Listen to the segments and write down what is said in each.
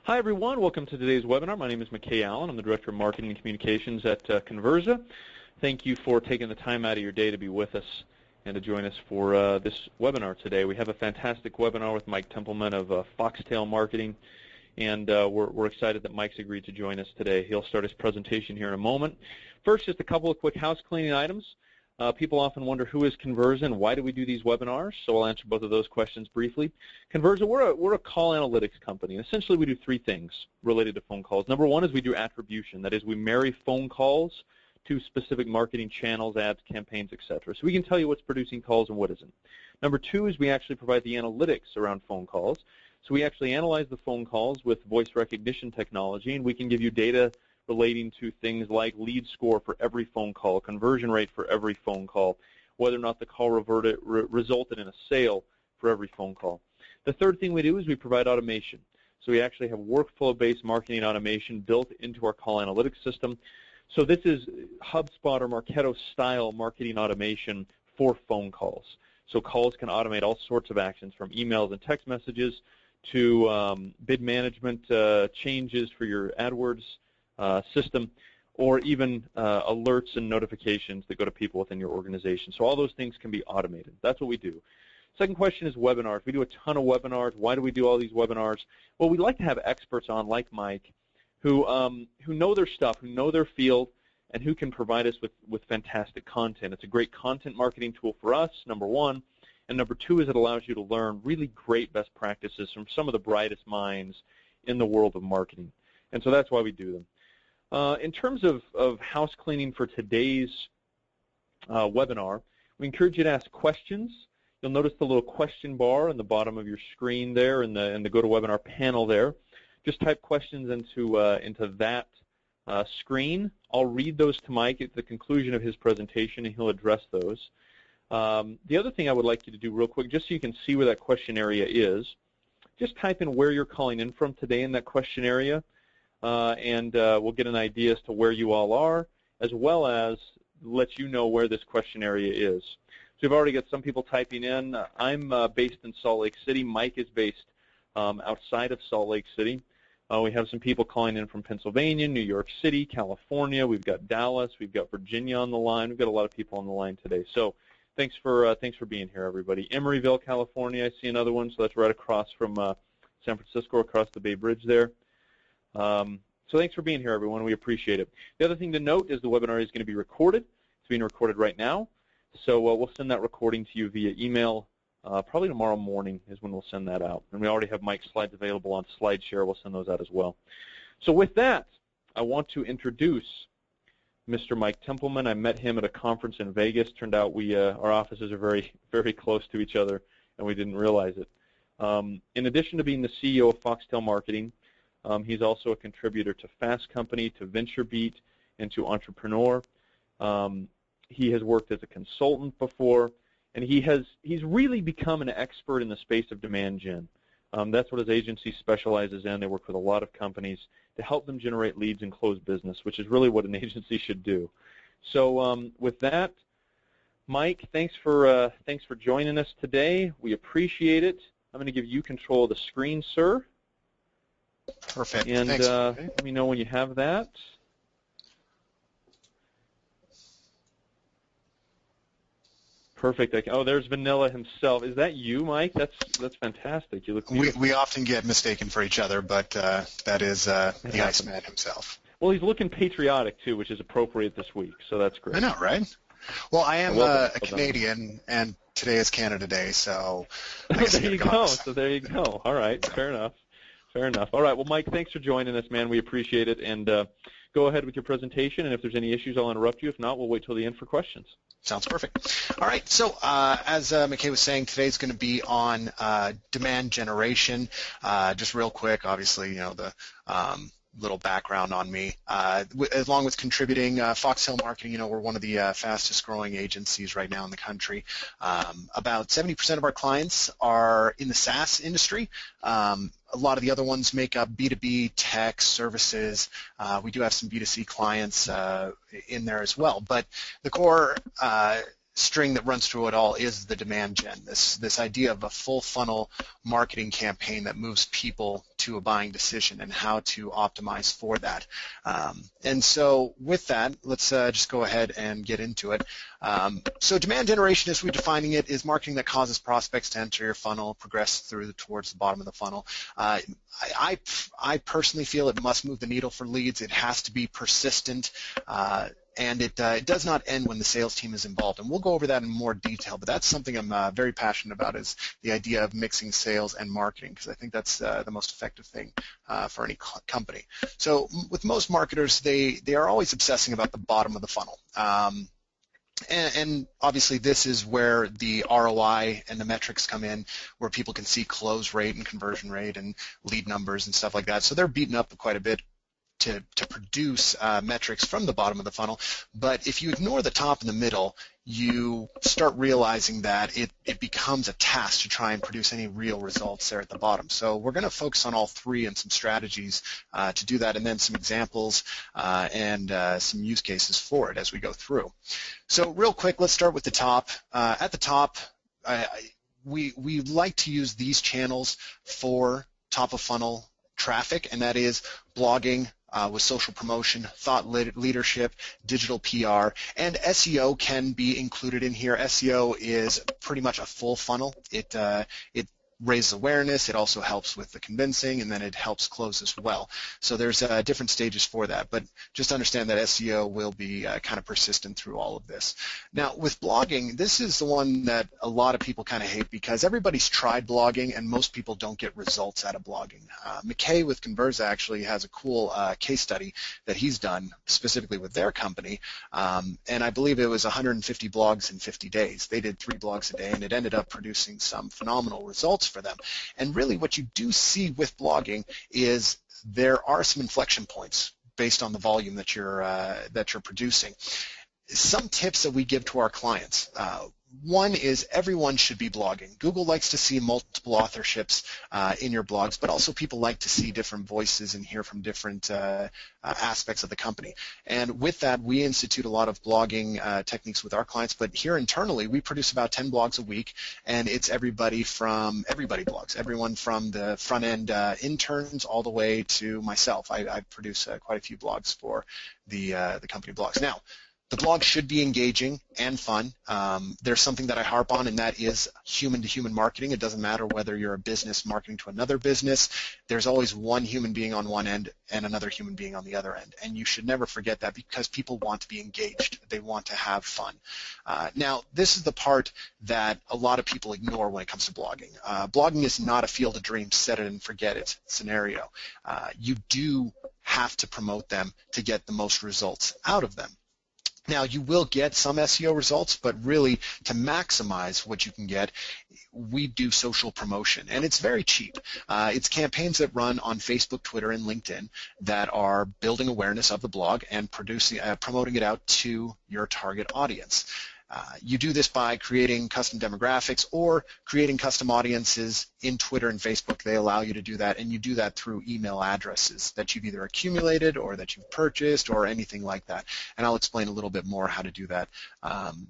Hi, everyone. Welcome to today's webinar. My name is McKay Allen. I'm the Director of Marketing and Communications at Convirza. Thank you for taking the time out of your day to be with us and to join us for this webinar today. We have a fantastic webinar with Mike Templeman of Foxtail Marketing, and we're excited that Mike's agreed to join us today. He'll start his presentation here in a moment. First, just a couple of quick house cleaning items. People often wonder who is Convirza and why do we do these webinars, so I'll answer both of those questions briefly. Convirza, we're a call analytics company, and essentially we do three things related to phone calls. Number one is we do attribution. That is, we marry phone calls to specific marketing channels, ads, campaigns, etc. So we can tell you what's producing calls and what isn't. Number two is we actually provide the analytics around phone calls. So we actually analyze the phone calls with voice recognition technology, and we can give you data relating to things like lead score for every phone call, conversion rate for every phone call, whether or not the call resulted in a sale for every phone call. The third thing we do is we provide automation. So we actually have workflow-based marketing automation built into our call analytics system. So this is HubSpot or Marketo-style marketing automation for phone calls. So calls can automate all sorts of actions, from emails and text messages to bid management changes for your AdWords system, or even alerts and notifications that go to people within your organization. So all those things can be automated. That's what we do. Second question is webinars. We do a ton of webinars. Why do we do all these webinars? Well, we like to have experts on, like Mike, who know their stuff, who know their field, and who can provide us with fantastic content. It's a great content marketing tool for us, number one. And number two is it allows you to learn really great best practices from some of the brightest minds in the world of marketing. And so that's why we do them. In terms of house cleaning for today's webinar, we encourage you to ask questions. You'll notice the little question bar in the bottom of your screen there in the GoToWebinar panel there. Just type questions into that screen. I'll read those to Mike at the conclusion of his presentation, and he'll address those. The other thing I would like you to do real quick, just so you can see where that question area is, just type in where you're calling in from today in that question area. And we'll get an idea as to where you all are, as well as let you know where this question area is. So we've already got some people typing in. I'm based in Salt Lake City. Mike is based outside of Salt Lake City. We have some people calling in from Pennsylvania, New York City, California. We've got Dallas. We've got Virginia on the line. We've got a lot of people on the line today. So thanks for being here, everybody. Emeryville, California. I see another one. So that's right across from San Francisco, across the Bay Bridge there. So thanks for being here, everyone. We appreciate it. The other thing to note is the webinar is going to be recorded. It's being recorded right now. So we'll send that recording to you via email. Probably tomorrow morning is when we'll send that out. And we already have Mike's slides available on SlideShare. We'll send those out as well. So with that, I want to introduce Mr. Mike Templeman. I met him at a conference in Vegas. Turned out our offices are very, very close to each other, and we didn't realize it. In addition to being the CEO of Foxtail Marketing, he's also a contributor to Fast Company, to VentureBeat, and to Entrepreneur. He has worked as a consultant before, and he's really become an expert in the space of demand gen. That's what his agency specializes in. They work with a lot of companies to help them generate leads and close business, which is really what an agency should do. So with that, Mike, thanks for joining us today. We appreciate it. I'm going to give you control of the screen, sir. Perfect. And Thanks. Let me know when you have that. Perfect. Oh, there's Vanilla himself. Is that you, Mike? That's fantastic. You look beautiful. We often get mistaken for each other, but that is the Iceman himself. Well, he's looking patriotic, too, which is appropriate this week, so that's great. I know, right? Well, I am a Canadian, and today is Canada Day, so I guess there you go. So there you go. All right. Fair enough. Fair enough. All right. Well, Mike, thanks for joining us, man. We appreciate it. And go ahead with your presentation, and if there's any issues, I'll interrupt you. If not, we'll wait till the end for questions. Sounds perfect. All right. So as McKay was saying, today's going to be on demand generation. Just real quick, obviously, the little background on me. Along with contributing Foxtail Marketing, we're one of the fastest growing agencies right now in the country. About 70% of our clients are in the SaaS industry. A lot of the other ones make up B2B, tech, services. We do have some B2C clients in there as well. But the core string that runs through it all is the demand gen, this idea of a full funnel marketing campaign that moves people to a buying decision and how to optimize for that. And so with that, let's just go ahead and get into it. So demand generation, as we're defining it, is marketing that causes prospects to enter your funnel, progress towards the bottom of the funnel. I personally feel it must move the needle for leads. It has to be persistent. And it does not end when the sales team is involved. And we'll go over that in more detail, but that's something I'm very passionate about, is the idea of mixing sales and marketing, because I think that's the most effective thing for any company. So with most marketers, they are always obsessing about the bottom of the funnel. And obviously this is where the ROI and the metrics come in, where people can see close rate and conversion rate and lead numbers and stuff like that. So they're beaten up quite a bit to produce metrics from the bottom of the funnel. But if you ignore the top and the middle, you start realizing that it becomes a task to try and produce any real results there at the bottom. So we're going to focus on all three and some strategies to do that, and then some examples and some use cases for it as we go through. So real quick, let's start with the top. At the top, we like to use these channels for top of funnel traffic, and that is blogging, with social promotion, thought leadership, digital PR, and SEO can be included in here. SEO is pretty much a full funnel. It raises awareness, it also helps with the convincing, and then it helps close as well. So there's different stages for that, but just understand that SEO will be kind of persistent through all of this. Now with blogging, this is the one that a lot of people kind of hate, because everybody's tried blogging and most people don't get results out of blogging. McKay with Convirza actually has a cool case study that he's done specifically with their company, and I believe it was 150 blogs in 50 days. They did 3 blogs a day, and it ended up producing some phenomenal results for them. And really what you do see with blogging is there are some inflection points based on the volume that you're producing. Some tips that we give to our clients. One is everyone should be blogging. Google likes to see multiple authorships in your blogs, but also people like to see different voices and hear from different aspects of the company. And with that, we institute a lot of blogging techniques with our clients, but here internally, we produce about 10 blogs a week, and it's everybody blogs, everyone from the front-end interns all the way to myself. I produce quite a few blogs for the company blogs. Now, the blog should be engaging and fun. There's something that I harp on, and that is human-to-human marketing. It doesn't matter whether you're a business marketing to another business. There's always one human being on one end and another human being on the other end, and you should never forget that, because people want to be engaged. They want to have fun. Now, this is the part that a lot of people ignore when it comes to blogging. Blogging is not a field of dreams, set it and forget it scenario. You do have to promote them to get the most results out of them. Now, you will get some SEO results, but really to maximize what you can get, we do social promotion, and it's very cheap. It's campaigns that run on Facebook, Twitter, and LinkedIn that are building awareness of the blog and promoting it out to your target audience. You do this by creating custom demographics or creating custom audiences in Twitter and Facebook. They allow you to do that, and you do that through email addresses that you've either accumulated or that you've purchased or anything like that. And I'll explain a little bit more how to do that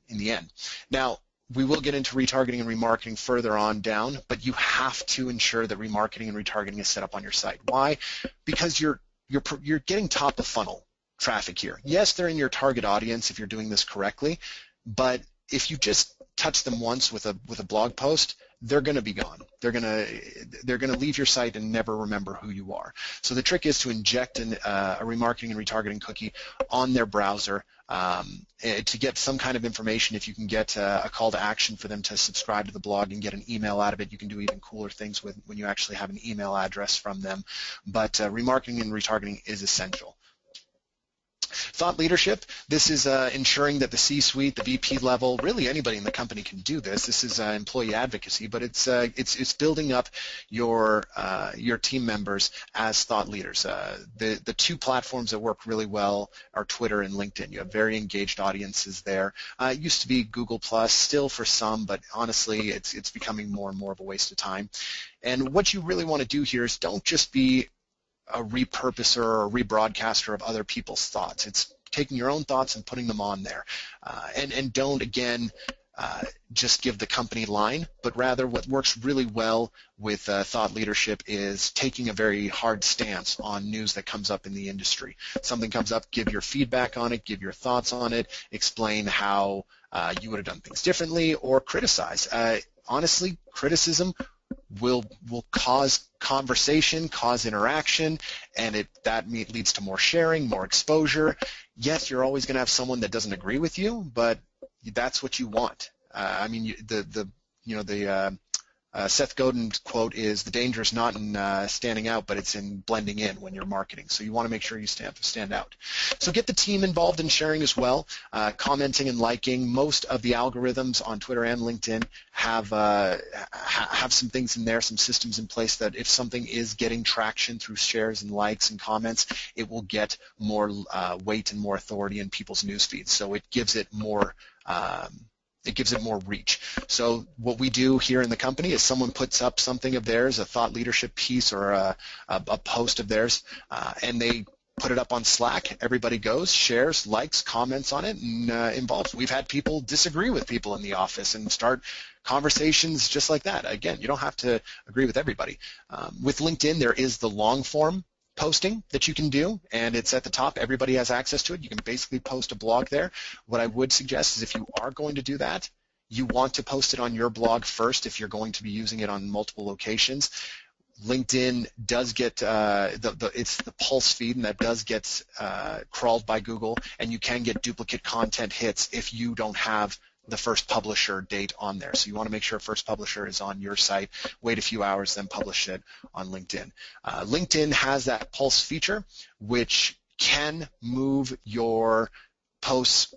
in the end. Now, we will get into retargeting and remarketing further on down, but you have to ensure that remarketing and retargeting is set up on your site. Why? Because you're getting top of funnel traffic here. Yes, they're in your target audience if you're doing this correctly, but if you just touch them once with a blog post, they're going to be gone. They're going to leave your site and never remember who you are. So the trick is to inject a remarketing and retargeting cookie on their browser to get some kind of information. If you can get a call to action for them to subscribe to the blog and get an email out of it, you can do even cooler things when you actually have an email address from them. But remarketing and retargeting is essential. Thought leadership, this is ensuring that the C-suite, the VP level, really anybody in the company can do this. This is employee advocacy, but it's building up your team members as thought leaders. The 2 platforms that work really well are Twitter and LinkedIn. You have very engaged audiences there. It used to be Google+, still for some, but honestly, it's becoming more and more of a waste of time. And what you really want to do here is don't just be a repurposer or a rebroadcaster of other people's thoughts. It's taking your own thoughts and putting them on there. And don't, again, just give the company line, but rather what works really well with thought leadership is taking a very hard stance on news that comes up in the industry. Something comes up, give your feedback on it, give your thoughts on it, explain how you would have done things differently, or criticize. Honestly, criticism will cause conversation, cause interaction, and that leads to more sharing, more exposure. Yes, you're always going to have someone that doesn't agree with you, but that's what you want. I mean, Seth Godin's quote is, "The danger is not in standing out, but it's in blending in when you're marketing." So you want to make sure you stand out. So get the team involved in sharing as well, commenting and liking. Most of the algorithms on Twitter and LinkedIn have some things in there, some systems in place that if something is getting traction through shares and likes and comments, it will get more weight and more authority in people's news feeds. So it gives it more reach. So what we do here in the company is someone puts up something of theirs, a thought leadership piece or a post of theirs, and they put it up on Slack. Everybody goes, shares, likes, comments on it, and involves. We've had people disagree with people in the office and start conversations just like that. Again, you don't have to agree with everybody. With LinkedIn, there is the long form posting that you can do, and it's at the top. Everybody has access to it. You can basically post a blog there. What I would suggest is if you are going to do that, you want to post it on your blog first if you're going to be using it on multiple locations. LinkedIn does get it's the pulse feed, and that does get crawled by Google, and you can get duplicate content hits if you don't have the first publisher date on there. So you want to make sure first publisher is on your site, wait a few hours, then publish it on LinkedIn. LinkedIn has that pulse feature, which can move your posts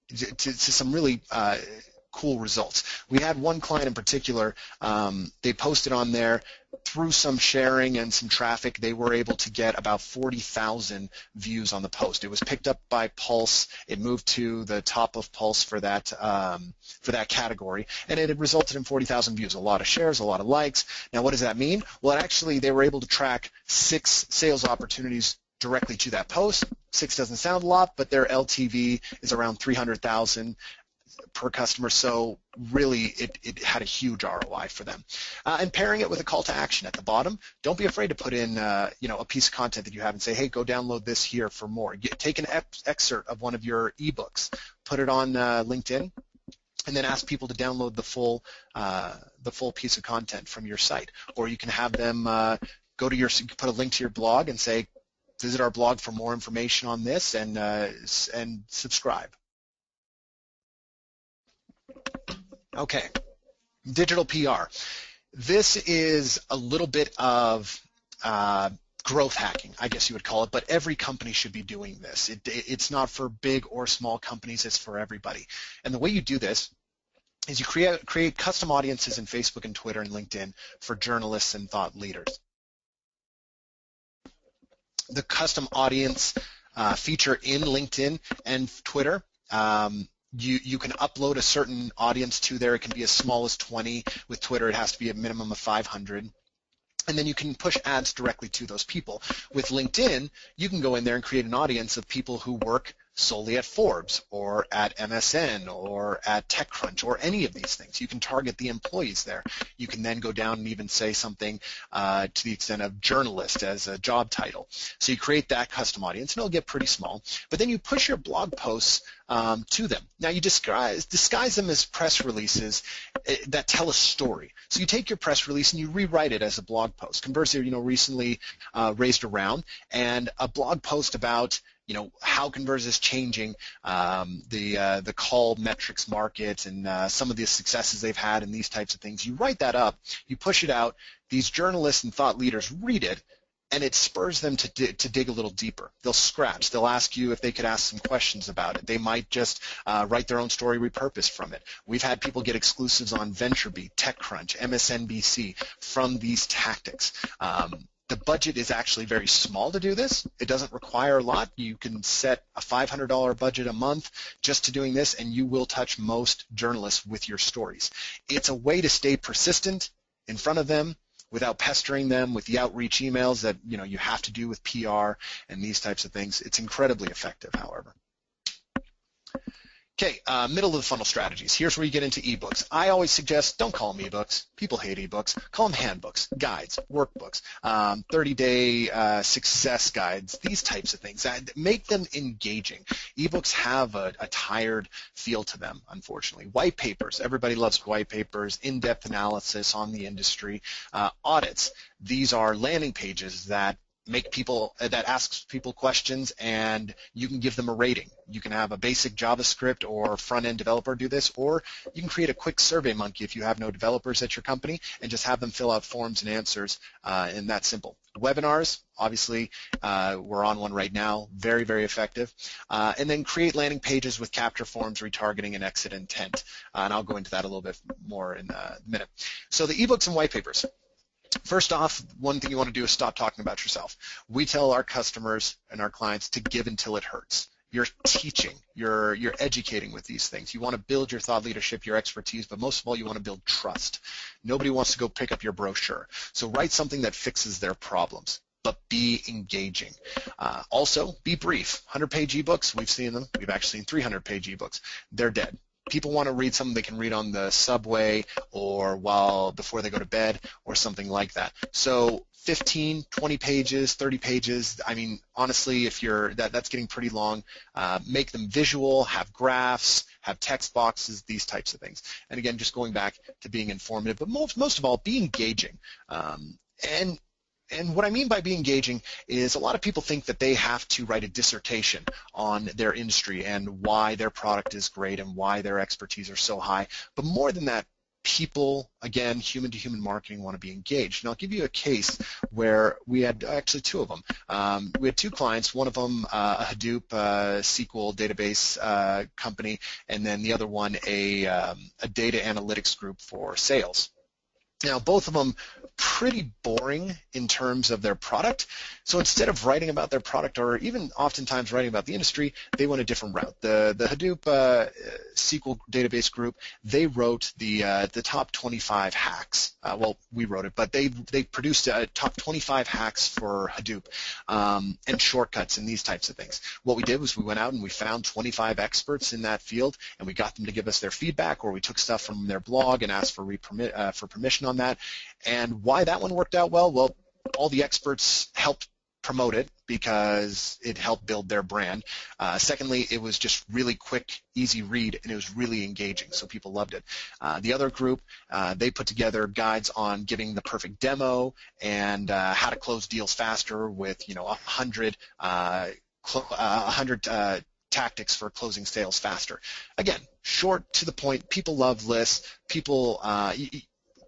to some really cool results. We had one client in particular, they posted on there. Through some sharing and some traffic, they were able to get about 40,000 views on the post. It was picked up by Pulse. It moved to the top of Pulse for that category, and it had resulted in 40,000 views. A lot of shares, a lot of likes. Now, what does that mean? Well, actually, they were able to track 6 sales opportunities directly to that post. 6 doesn't sound a lot, but their LTV is around 300,000 per customer, so really it had a huge ROI for them. And pairing it with a call to action at the bottom, don't be afraid to put in a piece of content that you have and say, hey, go download this here for more. Take an excerpt of one of your eBooks, put it on LinkedIn, and then ask people to download the full piece of content from your site. Or you can have them put a link to your blog and say, visit our blog for more information on this, and subscribe. Okay, digital PR. This is a little bit of growth hacking, I guess you would call it, but every company should be doing this. It's not for big or small companies, it's for everybody. And the way you do this is you create custom audiences in Facebook and Twitter and LinkedIn for journalists and thought leaders. The custom audience feature in LinkedIn and Twitter, you can upload a certain audience to there. It can be as small as 20. With Twitter, it has to be a minimum of 500. And then you can push ads directly to those people. With LinkedIn, you can go in there and create an audience of people who work solely at Forbes or at MSN or at TechCrunch or any of these things. You can target the employees there. You can then go down and even say something to the extent of journalist as a job title. So you create that custom audience, and it'll get pretty small. But then you push your blog posts to them. Now you disguise them as press releases that tell a story. So you take your press release and you rewrite it as a blog post. Convirza, recently raised a round, and a blog post about how Convirza is changing the call metrics market and some of the successes they've had and these types of things. You write that up, you push it out, these journalists and thought leaders read it, and it spurs them to dig a little deeper. They'll scratch. They'll ask you if they could ask some questions about it. They might just write their own story repurposed from it. We've had people get exclusives on VentureBeat, TechCrunch, MSNBC from these tactics. The budget is actually very small to do this. It doesn't require a lot. You can set a $500 budget a month just to doing this, and you will touch most journalists with your stories. It's a way to stay persistent in front of them without pestering them with the outreach emails that you have to do with PR and these types of things. It's incredibly effective, however. Okay, middle of the funnel strategies. Here's where you get into ebooks. I always suggest don't call them ebooks. People hate ebooks. Call them handbooks, guides, workbooks, 30-day success guides, these types of things. Make them engaging. Ebooks have a tired feel to them, unfortunately. White papers. Everybody loves white papers, in-depth analysis on the industry. Audits. These are landing pages that asks people questions, and you can give them a rating. You can have a basic JavaScript or front-end developer do this, or you can create a quick survey monkey if you have no developers at your company and just have them fill out forms and answers, and that's simple. Webinars, obviously, we're on one right now, very, very effective. And then create landing pages with capture forms, retargeting, and exit intent. And I'll go into that a little bit more in a minute. So the ebooks and white papers. First off, one thing you want to do is stop talking about yourself. We tell our customers and our clients to give until it hurts. You're teaching, you're educating with these things. You want to build your thought leadership, your expertise, but most of all, you want to build trust. Nobody wants to go pick up your brochure. So write something that fixes their problems, but be engaging. Also, be brief. 100-page ebooks, we've seen them. We've actually seen 300-page ebooks. They're dead. People want to read something they can read on the subway or before they go to bed or something like that. So 15, 20 pages, 30 pages, I mean, honestly, if that's getting pretty long, make them visual, have graphs, have text boxes, these types of things. And again, just going back to being informative, but most of all, be engaging. And what I mean by being engaging is a lot of people think that they have to write a dissertation on their industry and why their product is great and why their expertise are so high. But more than that, people, again, human-to-human marketing, want to be engaged. And I'll give you a case where we had actually two of them. We had two clients, one of them a Hadoop SQL database company, and then the other one a data analytics group for sales. Now, both of them pretty boring in terms of their product. So instead of writing about their product or even oftentimes writing about the industry, they went a different route. The Hadoop SQL database group, they wrote the top 25 hacks. Well, we wrote it, but they produced top 25 hacks for Hadoop and shortcuts and these types of things. What we did was we went out and we found 25 experts in that field, and we got them to give us their feedback, or we took stuff from their blog and asked for permission on that. And why that one worked out well, all the experts helped promote it because it helped build their brand. Secondly, it was just really quick, easy read, and it was really engaging, so people loved it. The other group, they put together guides on giving the perfect demo and how to close deals faster with 100 tactics for closing sales faster. Again, short, to the point. People love lists. People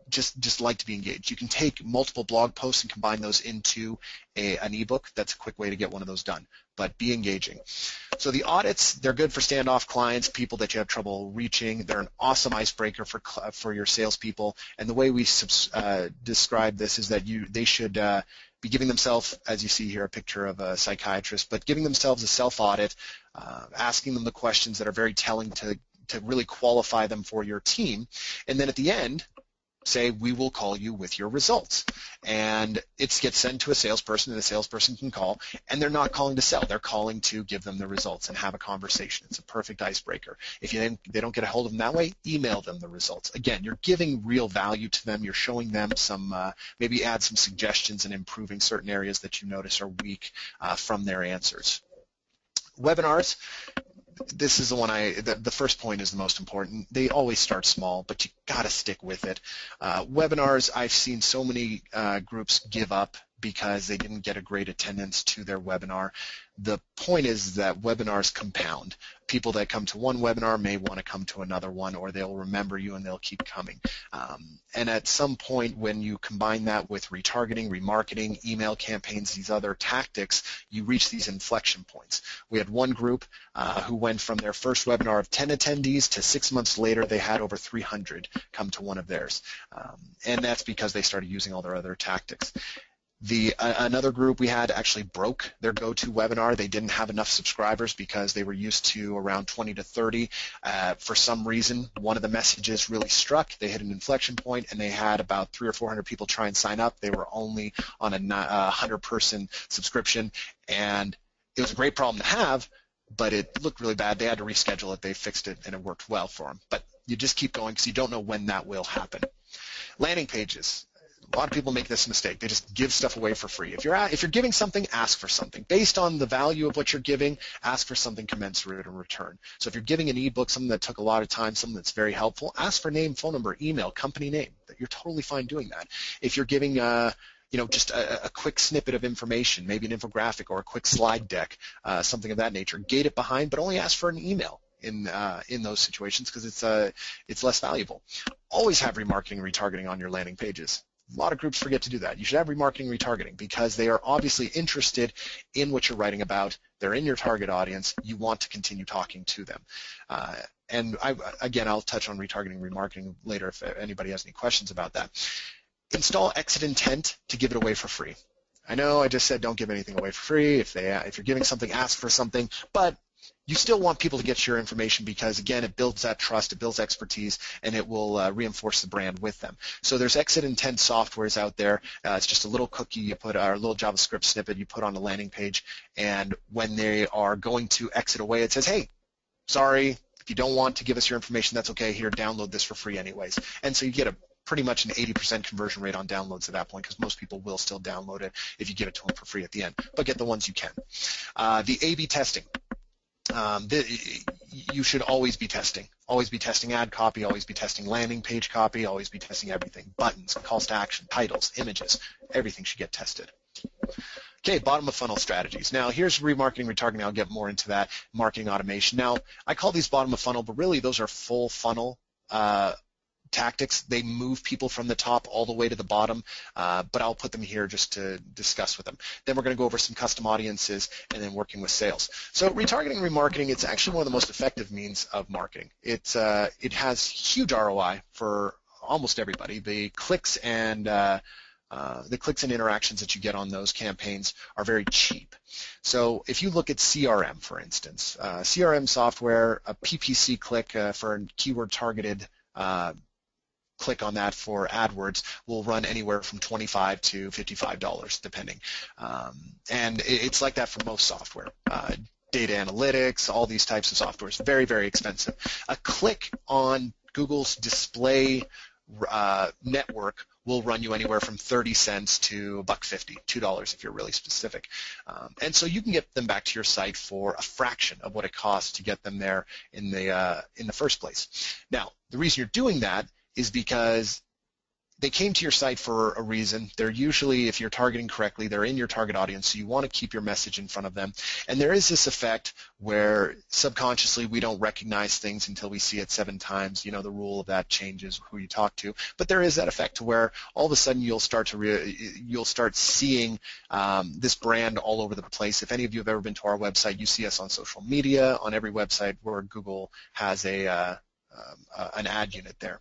just like to be engaged. You can take multiple blog posts and combine those into an ebook. That's a quick way to get one of those done, but be engaging. So the audits, they're good for standoff clients, people that you have trouble reaching. They're an awesome icebreaker for your salespeople, and the way we describe this is that they should be giving themselves, as you see here, a picture of a psychiatrist, but giving themselves a self-audit, asking them the questions that are very telling to really qualify them for your team, and then at the end, say, we will call you with your results. And it gets sent to a salesperson, and the salesperson can call, and they're not calling to sell. They're calling to give them the results and have a conversation. It's a perfect icebreaker. If they don't get a hold of them that way, email them the results. Again, you're giving real value to them. You're showing them some, maybe add some suggestions and improving certain areas that you notice are weak from their answers. Webinars. This is the one the first point is the most important. They always start small, but you got to stick with it. Webinars, I've seen so many groups give up because they didn't get a great attendance to their webinar. The point is that webinars compound. People that come to one webinar may want to come to another one, or they'll remember you and they'll keep coming. And at some point when you combine that with retargeting, remarketing, email campaigns, these other tactics, you reach these inflection points. We had one group who went from their first webinar of 10 attendees to 6 months later they had over 300 come to one of theirs. And that's because they started using all their other tactics. Another group we had actually broke their go-to webinar. They didn't have enough subscribers because they were used to around 20 to 30. For some reason, one of the messages really struck. They hit an inflection point, and they had about 300 or 400 people try and sign up. They were only on a 100-person subscription, and it was a great problem to have, but it looked really bad. They had to reschedule it. They fixed it, and it worked well for them. But you just keep going because you don't know when that will happen. Landing pages. A lot of people make this mistake. They just give stuff away for free. If you're giving something, ask for something. Based on the value of what you're giving, ask for something commensurate in return. So if you're giving an ebook, something that took a lot of time, something that's very helpful, ask for name, phone number, email, company name. You're totally fine doing that. If you're giving just a quick snippet of information, maybe an infographic or a quick slide deck, something of that nature, gate it behind, but only ask for an email in those situations because it's less valuable. Always have remarketing and retargeting on your landing pages. A lot of groups forget to do that. You should have remarketing and retargeting because they are obviously interested in what you're writing about. They're in your target audience. You want to continue talking to them. And I'll touch on retargeting and remarketing later if anybody has any questions about that. Install exit intent to give it away for free. I know I just said don't give anything away for free. If you're giving something, ask for something. But you still want people to get your information because, again, it builds that trust, it builds expertise, and it will reinforce the brand with them. So there's exit intent softwares out there. It's just a little cookie you put, or a little JavaScript snippet you put on a landing page, and when they are going to exit away, it says, hey, sorry, if you don't want to give us your information, that's okay. Here, download this for free anyways. And so you get pretty much an 80% conversion rate on downloads at that point because most people will still download it if you give it to them for free at the end, but get the ones you can. The A/B testing. You should always be testing. Always be testing ad copy, always be testing landing page copy, always be testing everything. Buttons, calls to action, titles, images, everything should get tested. Okay, bottom of funnel strategies. Now, here's remarketing, retargeting. I'll get more into that. Marketing automation. Now, I call these bottom of funnel, but really those are full funnel tactics. They move people from the top all the way to the bottom, but I'll put them here just to discuss with them. Then we're going to go over some custom audiences and then working with sales. So retargeting and remarketing, it's actually one of the most effective means of marketing. It has huge ROI for almost everybody. The clicks and interactions that you get on those campaigns are very cheap. So if you look at CRM, for instance, CRM software, a PPC click for a keyword-targeted click on that for AdWords will run anywhere from $25 to $55, depending. And it's like that for most software. Data analytics, all these types of software is very, very expensive. A click on Google's display network will run you anywhere from 30 cents to $1.50, $2 if you're really specific. And so you can get them back to your site for a fraction of what it costs to get them there in the first place. Now, the reason you're doing that is because they came to your site for a reason. They're usually, if you're targeting correctly, they're in your target audience, so you want to keep your message in front of them. And there is this effect where subconsciously we don't recognize things until we see it 7 times. You know, the rule of that changes who you talk to. But there is that effect to where all of a sudden you'll start seeing this brand all over the place. If any of you have ever been to our website, you see us on social media, on every website where Google has an ad unit there.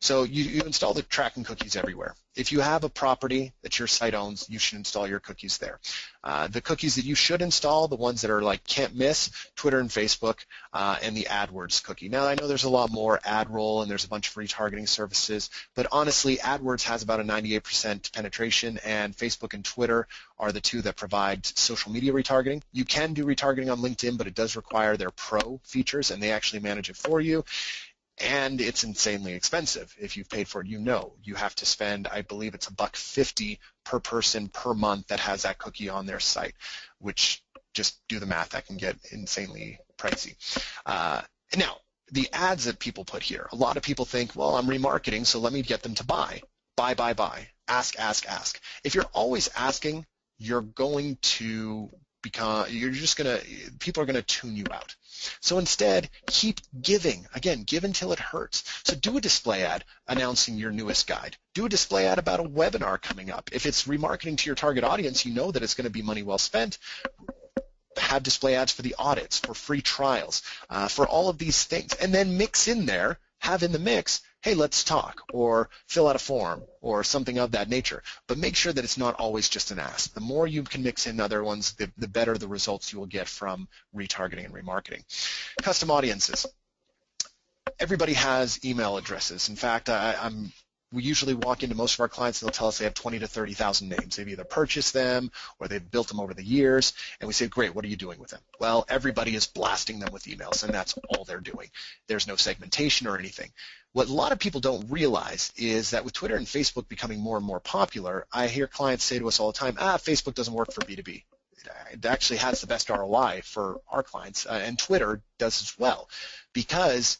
So you install the tracking cookies everywhere. If you have a property that your site owns, you should install your cookies there. The cookies that you should install, the ones that are like can't miss, Twitter and Facebook, and the AdWords cookie. Now, I know there's a lot more, AdRoll, and there's a bunch of retargeting services, but honestly, AdWords has about a 98% penetration, and Facebook and Twitter are the two that provide social media retargeting. You can do retargeting on LinkedIn, but it does require their pro features, and they actually manage it for you. And it's insanely expensive. If you've paid for it, you know you have to spend, I believe it's $1.50 per person per month that has that cookie on their site, which, just do the math, that can get insanely pricey. Now, the ads that people put here, a lot of people think, well, I'm remarketing, so let me get them to buy. Buy. Ask. If you're always asking, you're going to people are going to tune you out. So instead, keep giving. Again, give until it hurts. So do a display ad announcing your newest guide. Do a display ad about a webinar coming up. If it's remarketing to your target audience, you know that it's going to be money well spent. Have display ads for the audits, for free trials, for all of these things. And then mix in there, have in the mix, hey, let's talk, or fill out a form, or something of that nature. But make sure that it's not always just an ask. The more you can mix in other ones, the better the results you will get from retargeting and remarketing. Custom audiences. Everybody has email addresses. In fact, I'm we usually walk into most of our clients and they'll tell us they have 20 to 30,000 names. They've either purchased them or they've built them over the years, and we say, great, what are you doing with them? Well, everybody is blasting them with emails, and that's all they're doing. There's no segmentation or anything. What a lot of people don't realize is that with Twitter and Facebook becoming more and more popular, I hear clients say to us all the time, Facebook doesn't work for B2B. It actually has the best ROI for our clients, and Twitter does as well, because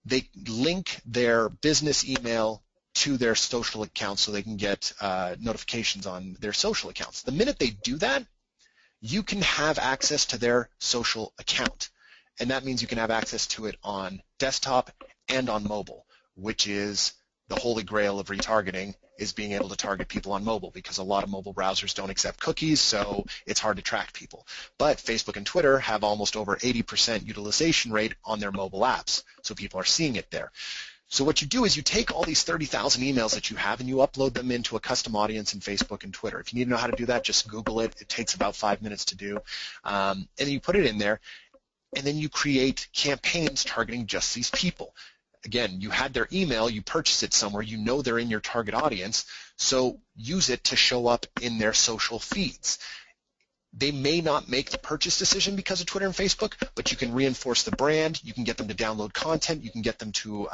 they link their business email to their social accounts so they can get notifications on their social accounts. The minute they do that, you can have access to their social account, and that means you can have access to it on desktop and on mobile, which is the holy grail of retargeting, is being able to target people on mobile, because a lot of mobile browsers don't accept cookies, so it's hard to track people. But Facebook and Twitter have almost over 80% utilization rate on their mobile apps, so people are seeing it there. So what you do is you take all these 30,000 emails that you have and you upload them into a custom audience in Facebook and Twitter. If you need to know how to do that, just Google it. It takes about 5 minutes to do. And then you put it in there, and then you create campaigns targeting just these people. Again, you had their email, you purchased it somewhere, you know they're in your target audience, so use it to show up in their social feeds. They may not make the purchase decision because of Twitter and Facebook, but you can reinforce the brand, you can get them to download content, you can get them to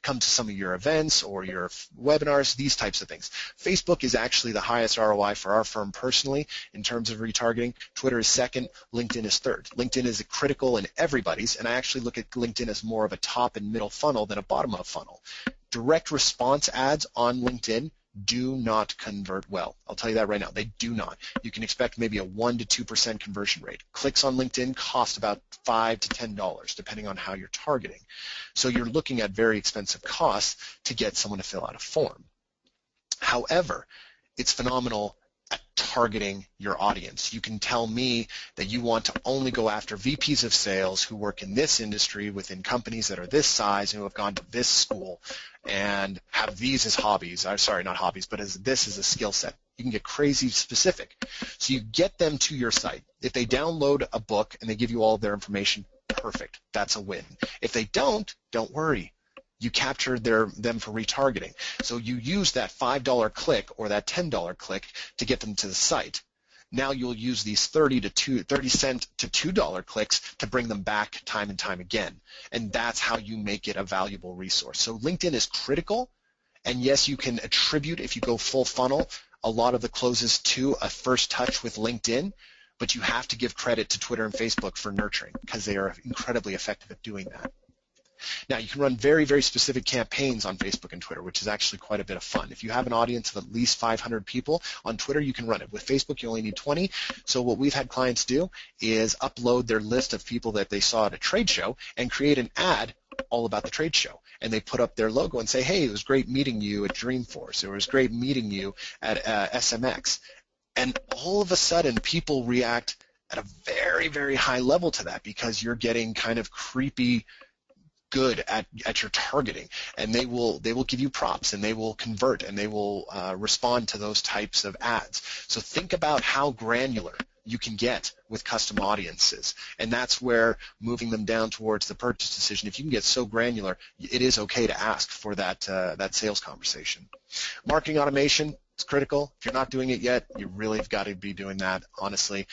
come to some of your events or your webinars, these types of things. Facebook is actually the highest ROI for our firm personally in terms of retargeting. Twitter is second, LinkedIn is third. LinkedIn is critical in everybody's, and I actually look at LinkedIn as more of a top and middle funnel than a bottom of funnel. Direct response ads on LinkedIn do not convert well. I'll tell you that right now. They do not. You can expect maybe a 1 to 2% conversion rate. Clicks on LinkedIn cost about $5 to $10, depending on how you're targeting. So you're looking at very expensive costs to get someone to fill out a form. However, it's phenomenal at targeting your audience. You can tell me that you want to only go after VPs of sales who work in this industry within companies that are this size and who have gone to this school and have these as hobbies. Sorry, not hobbies, but as this is a skill set. You can get crazy specific. So you get them to your site. If they download a book and they give you all of their information, perfect. That's a win. If they don't worry. You captured them for retargeting. So you use that $5 click or that $10 click to get them to the site. Now you'll use these 30 cent to $2 clicks to bring them back time and time again. And that's how you make it a valuable resource. So LinkedIn is critical. And yes, you can attribute, if you go full funnel, a lot of the closes to a first touch with LinkedIn. But you have to give credit to Twitter and Facebook for nurturing, because they are incredibly effective at doing that. Now, you can run very, very specific campaigns on Facebook and Twitter, which is actually quite a bit of fun. If you have an audience of at least 500 people, on Twitter you can run it. With Facebook, you only need 20. So what we've had clients do is upload their list of people that they saw at a trade show and create an ad all about the trade show. And they put up their logo and say, hey, it was great meeting you at Dreamforce. It was great meeting you at SMX. And all of a sudden, people react at a very, very high level to that, because you're getting kind of creepy good at your targeting, and they will give you props, and they will convert, and they will respond to those types of ads. So think about how granular you can get with custom audiences, and that's where moving them down towards the purchase decision. If you can get so granular, it is okay to ask for that sales conversation. Marketing automation is critical. If you're not doing it yet, you really have got to be doing that, honestly.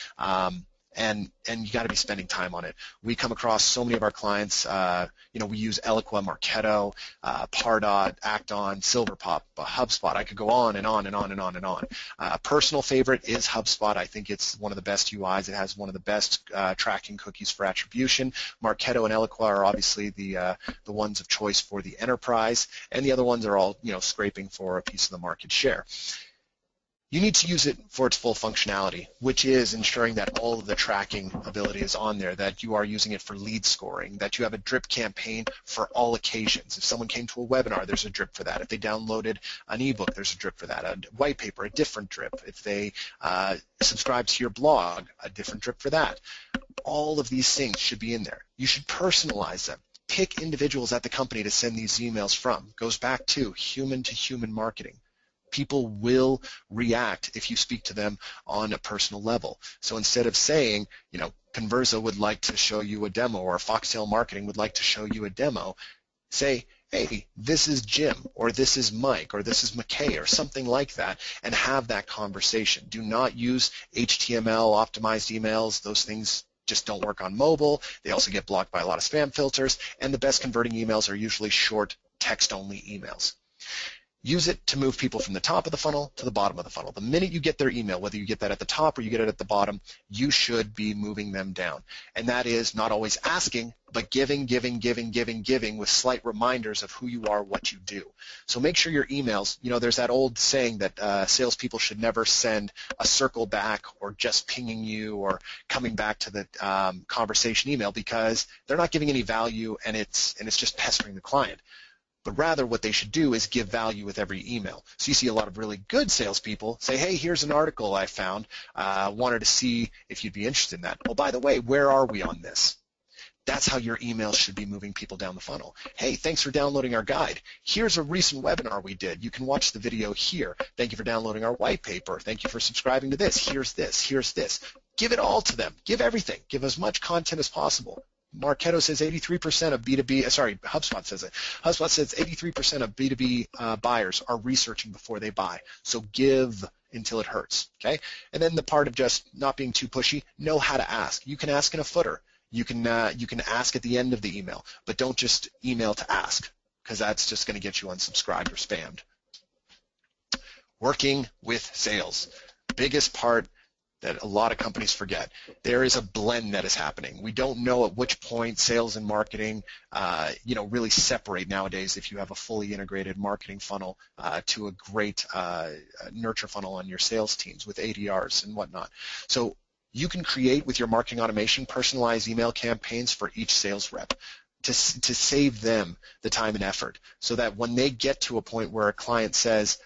And you got to be spending time on it. We come across so many of our clients. We use Eloqua, Marketo, Pardot, Acton, Silverpop, HubSpot. I could go on and on and on and on and on. Personal favorite is HubSpot. I think it's one of the best UIs. It has one of the best tracking cookies for attribution. Marketo and Eloqua are obviously the ones of choice for the enterprise, and the other ones are all scraping for a piece of the market share. You need to use it for its full functionality, which is ensuring that all of the tracking ability is on there, that you are using it for lead scoring, that you have a drip campaign for all occasions. If someone came to a webinar, there's a drip for that. If they downloaded an ebook, there's a drip for that. A white paper, a different drip. If they subscribe to your blog, a different drip for that. All of these things should be in there. You should personalize them. Pick individuals at the company to send these emails from. Goes back to human marketing. People will react if you speak to them on a personal level. So instead of saying, Convirza would like to show you a demo, or Foxtail Marketing would like to show you a demo, say, hey, this is Jim, or this is Mike, or this is McKay, or something like that, and have that conversation. Do not use HTML optimized emails. Those things just don't work on mobile. They also get blocked by a lot of spam filters, and the best converting emails are usually short text-only emails. Use it to move people from the top of the funnel to the bottom of the funnel. The minute you get their email, whether you get that at the top or you get it at the bottom, you should be moving them down. And that is not always asking, but giving with slight reminders of who you are, what you do. So make sure your emails, there's that old saying that salespeople should never send a circle back or just pinging you or coming back to the conversation email, because they're not giving any value, and it's just pestering the client. But rather what they should do is give value with every email. So you see a lot of really good salespeople say, hey, here's an article I found. Wanted to see if you'd be interested in that. Oh, by the way, where are we on this? That's how your emails should be moving people down the funnel. Hey, thanks for downloading our guide. Here's a recent webinar we did. You can watch the video here. Thank you for downloading our white paper. Thank you for subscribing to this. Here's this. Here's this. Give it all to them. Give everything. Give as much content as possible. Marketo says 83% of B2B, HubSpot says it. HubSpot says 83% of B2B buyers are researching before they buy. So give until it hurts, okay? And then the part of just not being too pushy, know how to ask. You can ask in a footer. You can ask at the end of the email, but don't just email to ask, because that's just going to get you unsubscribed or spammed. Working with sales. Biggest part that a lot of companies forget. There is a blend that is happening. We don't know at which point sales and marketing, really separate nowadays if you have a fully integrated marketing funnel to a great nurture funnel on your sales teams with ADRs and whatnot. So you can create with your marketing automation personalized email campaigns for each sales rep to save them the time and effort, so that when they get to a point where a client says,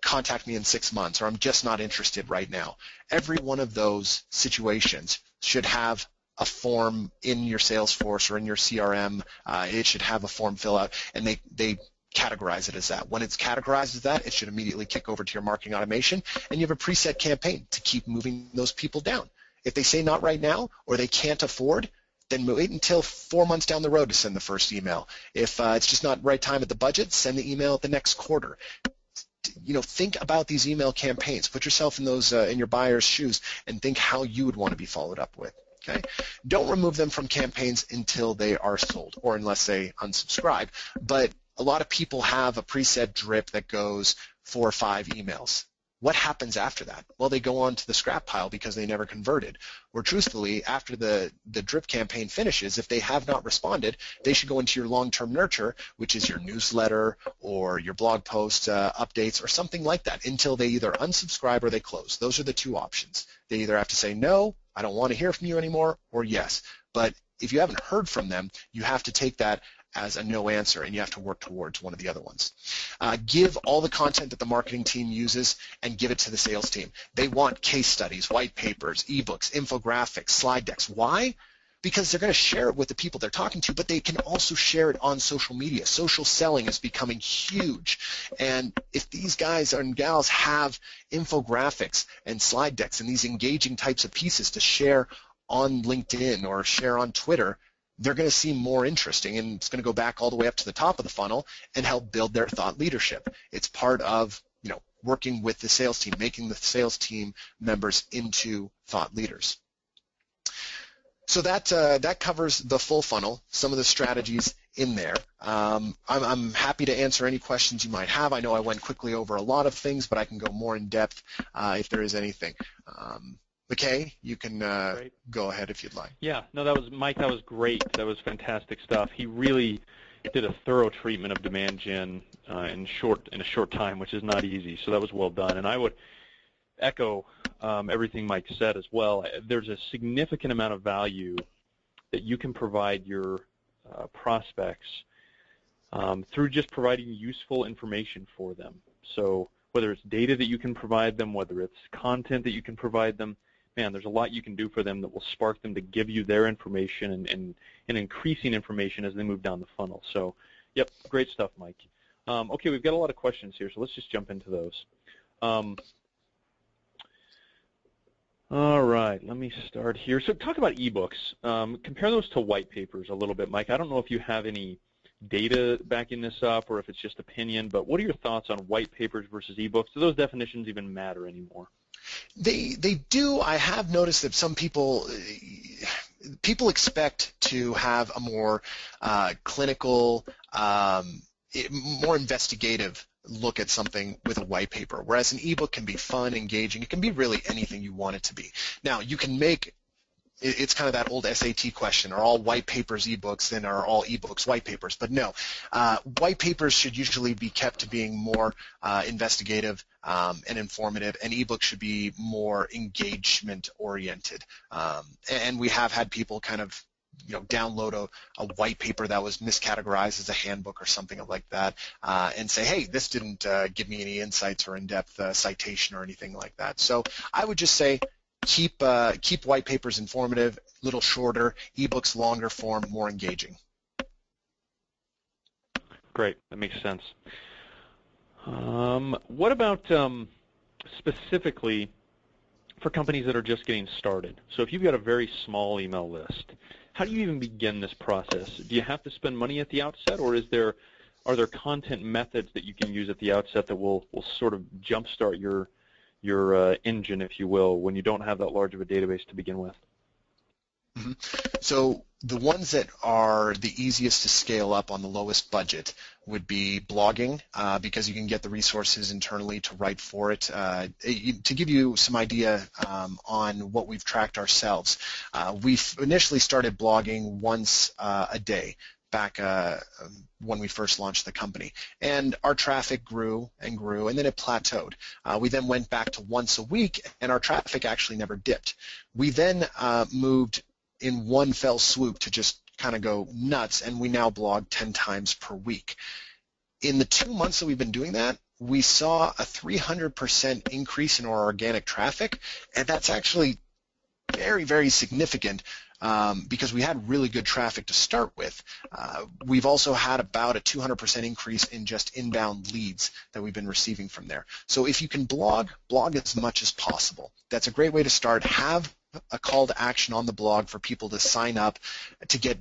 contact me in 6 months, or I'm just not interested right now. Every one of those situations should have a form in your Salesforce or in your CRM. It should have a form fill out, and they categorize it as that. When it's categorized as that, it should immediately kick over to your marketing automation, and you have a preset campaign to keep moving those people down. If they say not right now, or they can't afford, then wait until 4 months down the road to send the first email. If it's just not right time at the budget, send the email at the next quarter. Think about these email campaigns. Put yourself in those in your buyer's shoes and think how you would want to be followed up with. Okay? Don't remove them from campaigns until they are sold, or unless they unsubscribe. But a lot of people have a preset drip that goes 4 or 5 emails. What happens after that? Well, they go on to the scrap pile because they never converted. Or truthfully, after the drip campaign finishes, if they have not responded, they should go into your long-term nurture, which is your newsletter or your blog post updates or something like that, until they either unsubscribe or they close. Those are the 2 options. They either have to say, no, I don't want to hear from you anymore, or yes. But if you haven't heard from them, you have to take that as a no answer, and you have to work towards one of the other ones. Give all the content that the marketing team uses and give it to the sales team. They want case studies, white papers, eBooks, infographics, slide decks. Why? Because they're going to share it with the people they're talking to, but they can also share it on social media. Social selling is becoming huge. And if these guys and gals have infographics and slide decks and these engaging types of pieces to share on LinkedIn or share on Twitter, they're going to seem more interesting, and it's going to go back all the way up to the top of the funnel and help build their thought leadership. It's part of working with the sales team, making the sales team members into thought leaders. So that covers the full funnel, some of the strategies in there. I'm happy to answer any questions you might have. I know I went quickly over a lot of things, but I can go more in depth if there is anything. McKay, you can go ahead if you'd like. Yeah, no, that was Mike. That was great. That was fantastic stuff. He really did a thorough treatment of demand gen in a short time, which is not easy. So that was well done. And I would echo everything Mike said as well. There's a significant amount of value that you can provide your prospects through just providing useful information for them. So whether it's data that you can provide them, whether it's content that you can provide them, man, there's a lot you can do for them that will spark them to give you their information and increasing information as they move down the funnel. So, yep, great stuff, Mike. Okay, we've got a lot of questions here, so let's just jump into those. All right, let me start here. So talk about eBooks. Compare those to white papers a little bit, Mike. I don't know if you have any data backing this up or if it's just opinion, but what are your thoughts on white papers versus ebooks? Do those definitions even matter anymore? They do. I have noticed that some people expect to have a more clinical, more investigative look at something with a white paper, whereas an ebook can be fun, engaging. It can be really anything you want it to be. Now, you can make it's kind of that old SAT question, are all white papers ebooks, then are all ebooks white papers? But no, white papers should usually be kept to being more investigative and informative, and ebooks should be more engagement-oriented. And we have had people kind of download a white paper that was miscategorized as a handbook or something like that and say, hey, this didn't give me any insights or in-depth citation or anything like that. So I would just say keep white papers informative, a little shorter, ebooks longer form, more engaging. Great, that makes sense. What about specifically for companies that are just getting started? So if you've got a very small email list, how do you even begin this process? Do you have to spend money at the outset, or are there content methods that you can use at the outset that will sort of jumpstart your engine, if you will, when you don't have that large of a database to begin with? Mm-hmm. So the ones that are the easiest to scale up on the lowest budget would be blogging, because you can get the resources internally to write for it. To give you some idea on what we've tracked ourselves, we've initially started blogging once a day back when we first launched the company. And our traffic grew and grew, and then it plateaued. We then went back to once a week, and our traffic actually never dipped. We then moved in one fell swoop to just kind of go nuts, and we now blog 10 times per week. In the 2 months that we've been doing that, we saw a 300% increase in our organic traffic, and that's actually very, very significant because we had really good traffic to start with. We've also had about a 200% increase in just inbound leads that we've been receiving from there. So if you can blog as much as possible. That's a great way to start. Have a call to action on the blog for people to sign up to get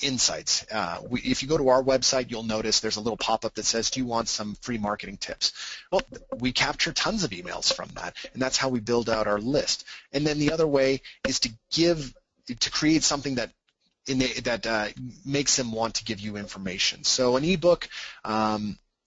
insights. If you go to our website, you'll notice there's a little pop-up that says, do you want some free marketing tips? Well, we capture tons of emails from that, and that's how we build out our list. And then the other way is to create something that makes them want to give you information. So an ebook,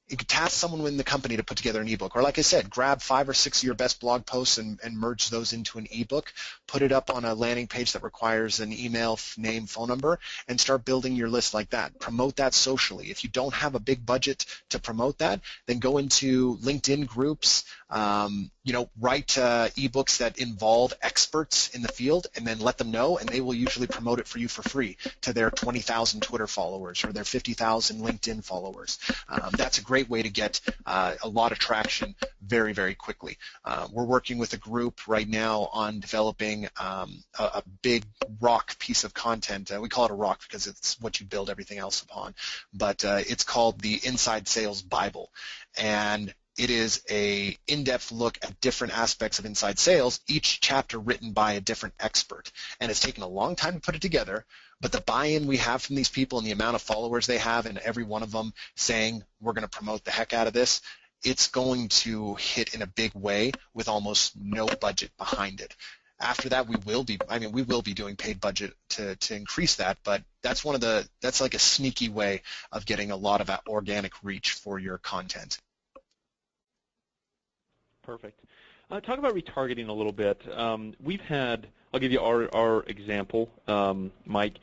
you could task someone in the company to put together an ebook, or like I said, grab 5 or 6 of your best blog posts and merge those into an ebook, put it up on a landing page that requires an email, name, phone number, and start building your list like that. Promote that socially. If you don't have a big budget to promote that, then go into LinkedIn groups, write ebooks that involve experts in the field, and then let them know, and they will usually promote it for you for free to their 20,000 Twitter followers or their 50,000 LinkedIn followers. That's a great way to get a lot of traction very, very quickly. We're working with a group right now on developing a big rock piece of content. We call it a rock because it's what you build everything else upon, but it's called the Inside Sales Bible, and it is a in-depth look at different aspects of inside sales, each chapter written by a different expert. And it's taken a long time to put it together, but the buy-in we have from these people and the amount of followers they have, and every one of them saying, we're going to promote the heck out of this, it's going to hit in a big way with almost no budget behind it. After that, we will be doing paid budget to increase that, but that's like a sneaky way of getting a lot of organic reach for your content. Perfect. Talk about retargeting a little bit. I'll give you our example, Mike.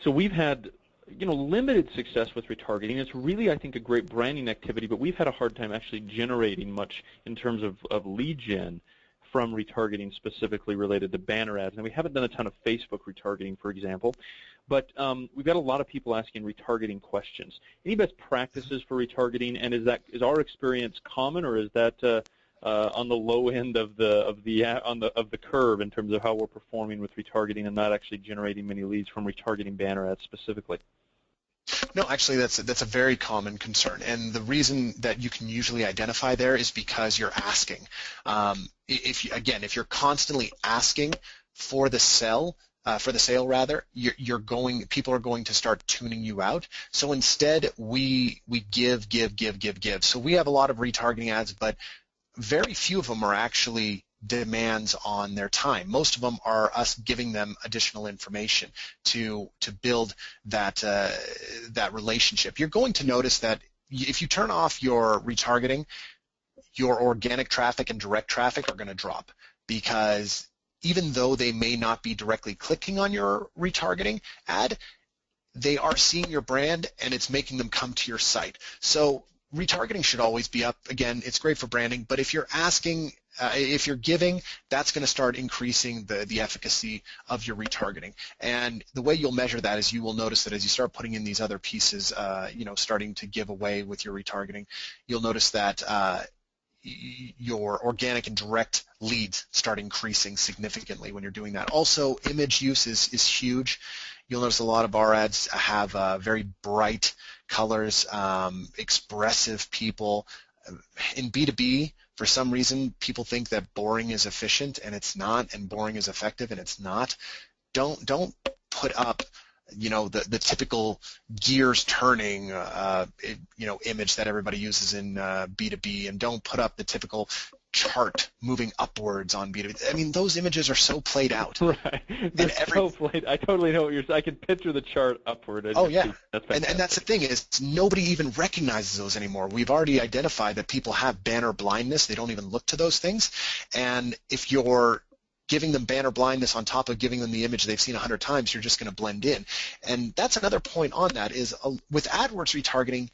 So we've had limited success with retargeting. It's really, I think, a great branding activity, but we've had a hard time actually generating much in terms of lead gen from retargeting specifically related to banner ads. And we haven't done a ton of Facebook retargeting, for example, but we've got a lot of people asking retargeting questions. Any best practices for retargeting, and is our experience common, or is that on the low end of the curve in terms of how we're performing with retargeting and not actually generating many leads from retargeting banner ads specifically? No, actually, that's a very common concern, and the reason that you can usually identify there is because you're asking. If you're constantly asking for the sell, for the sale rather, people are going to start tuning you out. So instead, we give. So we have a lot of retargeting ads, but very few of them are actually demands on their time. Most of them are us giving them additional information to build that relationship. You're going to notice that if you turn off your retargeting, your organic traffic and direct traffic are going to drop, because even though they may not be directly clicking on your retargeting ad, they are seeing your brand and it's making them come to your site. So retargeting should always be up. Again, it's great for branding, but if you're asking, if you're giving, that's going to start increasing the efficacy of your retargeting. And the way you'll measure that is you will notice that as you start putting in these other pieces, starting to give away with your retargeting, you'll notice that your organic and direct leads start increasing significantly when you're doing that. Also, image use is huge. You'll notice a lot of our ads have very bright colors, expressive people. In B2B, for some reason, people think that boring is efficient, and it's not, and boring is effective, and it's not. Don't put up the typical gears turning image that everybody uses in B2B, and don't put up the typical chart moving upwards on B2B. I mean, those images are so played out. Right. They're so played. I totally know what you're saying. I can picture the chart upward. Oh, yeah. And that's the thing is nobody even recognizes those anymore. We've already identified that people have banner blindness. They don't even look to those things. And if you're giving them banner blindness on top of giving them the image they've seen 100 times, you're just going to blend in. And that's another point on that is with AdWords retargeting,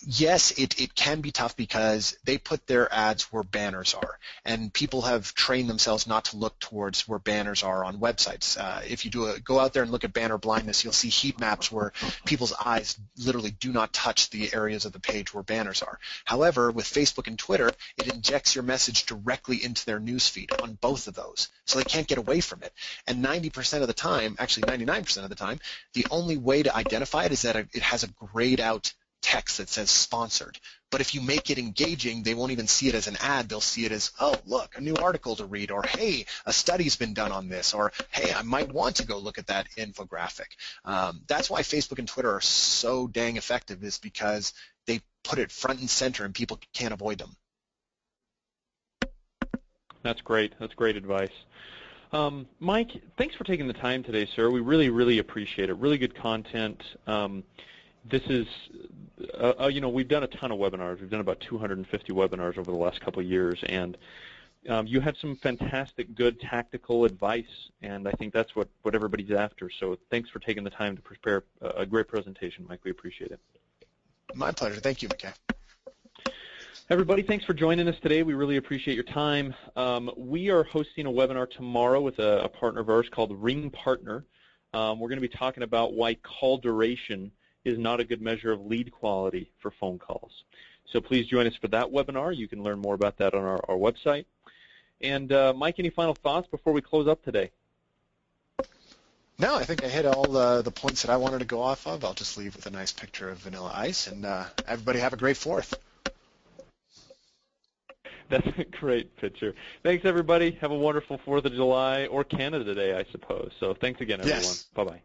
yes, it can be tough because they put their ads where banners are, and people have trained themselves not to look towards where banners are on websites. If you go out there and look at banner blindness, you'll see heat maps where people's eyes literally do not touch the areas of the page where banners are. However, with Facebook and Twitter, it injects your message directly into their newsfeed on both of those, so they can't get away from it. And 90% of the time, actually 99% of the time, the only way to identify it is that it has a grayed out text that says sponsored. But if you make it engaging, they won't even see it as an ad. They'll see it as, oh, look, a new article to read, or hey, a study's been done on this, or hey, I might want to go look at that infographic. That's why Facebook and Twitter are so dang effective, is because they put it front and center and people can't avoid them. That's great. That's great advice. Mike, thanks for taking the time today, sir. We really, really appreciate it. Really good content. This is, we've done a ton of webinars. We've done about 250 webinars over the last couple of years, and you had some fantastic, good tactical advice, and I think that's what everybody's after. So thanks for taking the time to prepare a great presentation, Mike. We appreciate it. My pleasure. Thank you, McKay. Everybody, thanks for joining us today. We really appreciate your time. We are hosting a webinar tomorrow with a partner of ours called Ring Partner. We're going to be talking about why call duration is not a good measure of lead quality for phone calls. So please join us for that webinar. You can learn more about that on our website. And Mike, any final thoughts before we close up today? No, I think I hit all the points that I wanted to go off of. I'll just leave with a nice picture of Vanilla Ice, and everybody have a great 4th. That's a great picture. Thanks, everybody. Have a wonderful 4th of July, or Canada Day, I suppose. So thanks again, everyone. Yes. Bye-bye.